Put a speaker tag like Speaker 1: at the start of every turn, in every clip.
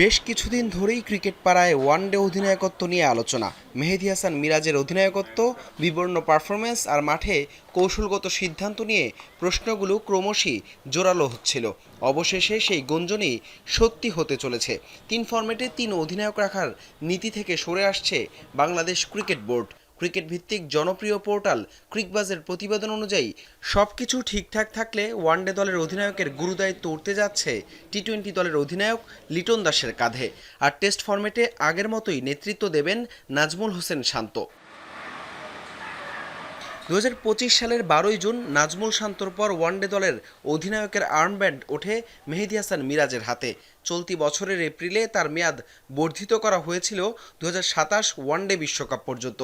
Speaker 1: বেশ কিছুদিন ধরেই ক্রিকেট পাড়ায় ওয়ানডে অধিনায়কত্ব নিয়ে আলোচনা। মেহেদী হাসান মিরাজের অধিনায়কত্ব, বিবর্ণ পারফরম্যান্স আর মাঠে কৌশলগত সিদ্ধান্ত নিয়ে প্রশ্নগুলো ক্রমশই জোরালো হচ্ছিল। অবশেষে সেই গুঞ্জনই সত্যি হতে চলেছে। 3 ফরম্যাটে 3 অধিনায়ক রাখার নীতি থেকে সরে আসছে বাংলাদেশ ক্রিকেট বোর্ড। ক্রিকেট ভিত্তিক জনপ্রিয় পোর্টাল ক্রিকবাজের প্রতিবেদন অনুযায়ী সবকিছু ঠিকঠাক থাকলে ওয়ানডে দলের অধিনায়কের গুরুদায়িত্ব উঠতে যাচ্ছে টি-20 দলের অধিনায়ক লিটন দাসের কাঁধে। আর টেস্ট ফরম্যাটে আগের মতোই নেতৃত্ব দেবেন নাজমুল হোসেন শান্ত। 2025 সালের 12 জুন নাজমুল শান্তর পর ওয়ানডে দলের অধিনায়কের আর্মব্যান্ড ওঠে মেহেদী হাসান মিরাজের হাতে। চলতি বছরের এপ্রিলে তার মেয়াদ বর্ধিত করা হয়েছিল 2027 ওয়ানডে বিশ্বকাপ পর্যন্ত।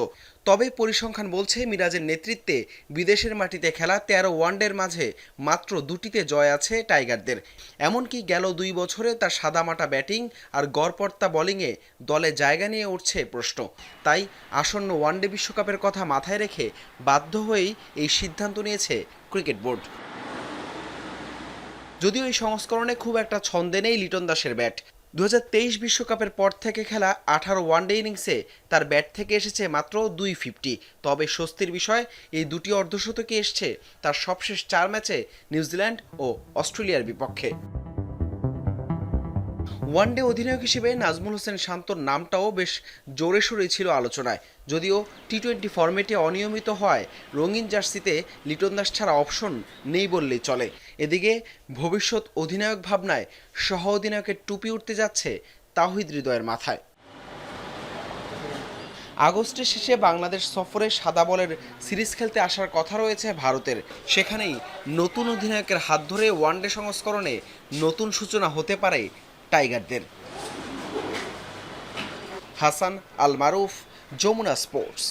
Speaker 1: তবে পরিসংখ্যান বলছে মিরাজের নেতৃত্বে বিদেশের মাটিতে খেলা 13 ওয়ানডের মাঝে মাত্র 2টিতে জয় আছে টাইগারদের। এমনকি গেল 2 বছরে তার সাদামাটা ব্যাটিং আর গড়পড়তা বোলিংয়ে দলে জায়গা নিয়ে উঠছে প্রশ্ন। তাই আসন্ন ওয়ানডে বিশ্বকাপের কথা মাথায় রেখে বাধ্য হয়েই এই সিদ্ধান্ত নিয়েছে ক্রিকেট বোর্ড। যদিও এই সংস্করণে খুব একটা ছন্দে নেই লিটন দাসের ব্যাট। 2023 বিশ্বকাপের পর থেকে খেলা 18 ওয়ানডে ইনিংসে তার ব্যাট থেকে এসেছে মাত্র 250। তবে স্বস্তির বিষয়, এই দুটি অর্ধশতকে এসছে তার সবশেষ 4 ম্যাচে নিউজিল্যান্ড ও অস্ট্রেলিয়ার বিপক্ষে। ওয়ানডে অধিনায়ক হিসেবে নাজমুল হোসেন শান্তর নামটাও বেশ জোরে সোরে ছিল আলোচনায়। যদিও টি-20 ফরম্যাটে অনিয়মিত হয়, রঙিন জার্সিতে লিটন দাস ছাড়া অপশন নেই বললেই চলে। এদিকে ভবিষ্যৎ অধিনায়ক ভাবনায় সহ অধিনায়কের টুপি উঠতে যাচ্ছে তাওহিদ হৃদয়ের মাথায়। আগস্টের শেষে বাংলাদেশ সফরে সাদা বলের সিরিজ খেলতে আসার কথা রয়েছে ভারতের। সেখানেই নতুন অধিনায়কের হাত ধরে ওয়ানডে সংস্করণে নতুন সূচনা হতে পারে টাইগারদের। হাসান আল মারুফ, যমুনা স্পোর্টস।